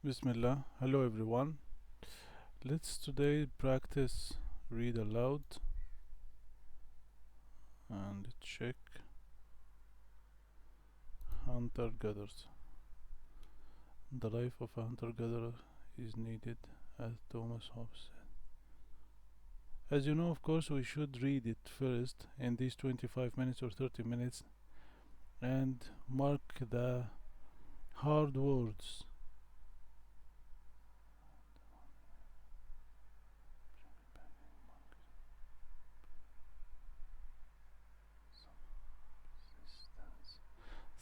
Bismillah. Hello everyone. Let's today practice read aloud and check hunter gatherers. The life of a hunter gatherer is needed, as Thomas Hobbes said. As you know, of course, we should read it first in these 25 minutes or 30 minutes and mark the hard words.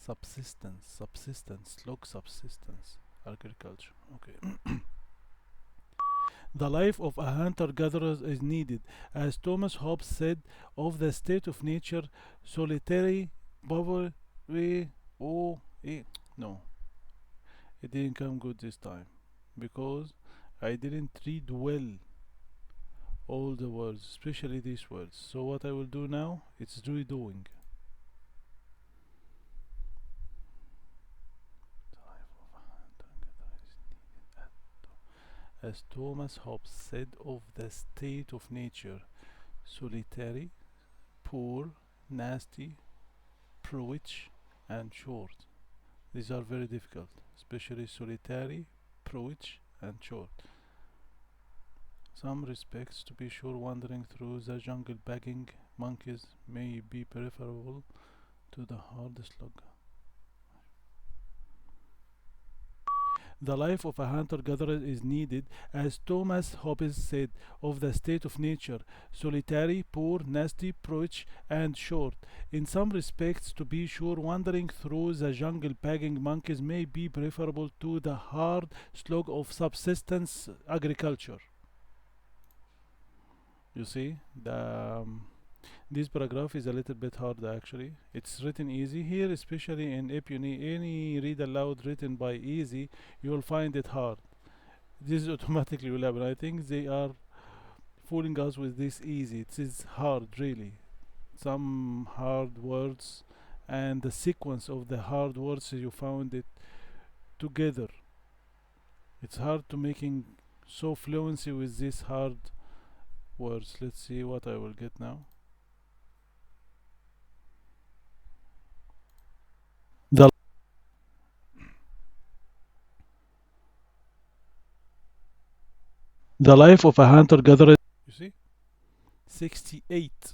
Subsistence, log subsistence, agriculture. Okay. The life of a hunter-gatherer is needed, as Thomas Hobbes said of the state of nature, solitary, poverty, no, it didn't come good this time, because I didn't read well all the words, especially these words. So what I will do now, it's redoing. As Thomas Hobbes said of the state of nature, solitary, poor, nasty, prowich, and short. These are very difficult, especially solitary, prowich, and short. Some respects, to be sure, wandering through the jungle begging monkeys may be preferable to the hard slug. The life of a hunter-gatherer is needed, as Thomas Hobbes said of the state of nature, solitary, poor, nasty, prowich, and short. In some respects, to be sure, wandering through the jungle begging monkeys may be preferable to the hard slog of subsistence agriculture. You see, this paragraph is a little bit hard actually. It's written easy here, especially in APEUNI. Any read aloud written by easy, you will find it hard. This automatically will happen. I think they are fooling us with this easy. It is hard, really. Some hard words, and the sequence of the hard words you found it together. It's hard to making so fluency with these hard words. Let's see what I will get now. The the life of a hunter-gatherer. You see, 68.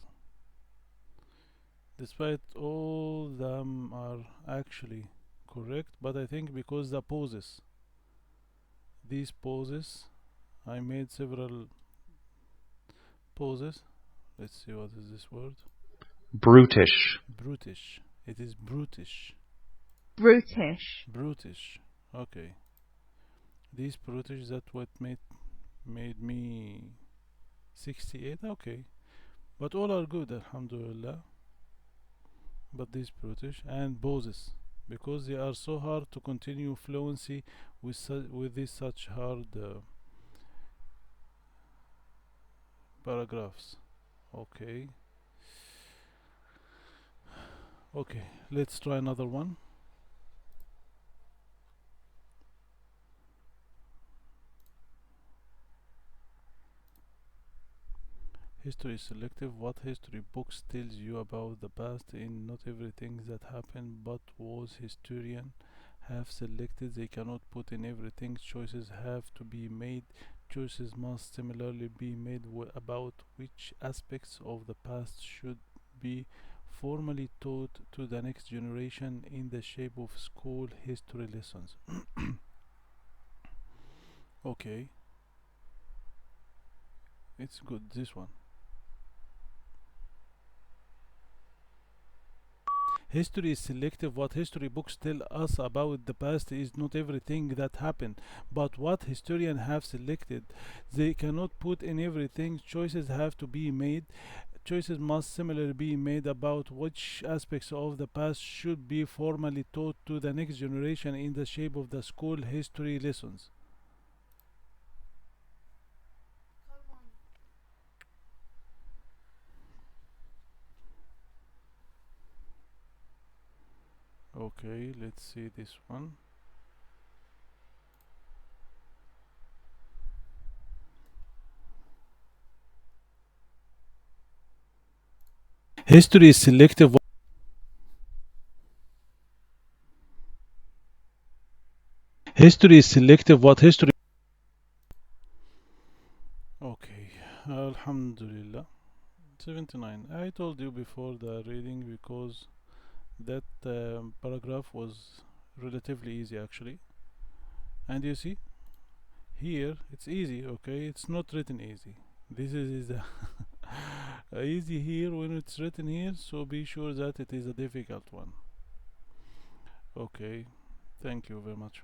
Despite all them are actually correct, but I think because the poses, these poses, I made several poses. Let's see, what is this word? Brutish. Brutish. It is brutish. Brutish. Brutish. Okay. These brutish, that what made me 68. Okay, but all are good, alhamdulillah. But these brutish and poses, because they are so hard to continue fluency with these such hard paragraphs. Okay. Okay, let's try another one. History is selective. What history books tells you about the past? In not everything that happened, but was historian have selected. They cannot put in everything. Choices have to be made. Choices must similarly be made about which aspects of the past should be formally taught to the next generation in the shape of school history lessons. Okay, it's good, this one. History is selective. What history books tell us about the past is not everything that happened, but what historians have selected. They cannot put in everything. Choices have to be made. Choices must similarly be made about which aspects of the past should be formally taught to the next generation in the shape of the school history lessons. Okay, let's see this one. History is selective. History is selective. What history? Okay, Alhamdulillah. 79. I told you before the reading because that paragraph was relatively easy actually. And you see, here it's easy, okay? It's not written easy. This is easy here when it's written here, so be sure that it is a difficult one. Okay, thank you very much.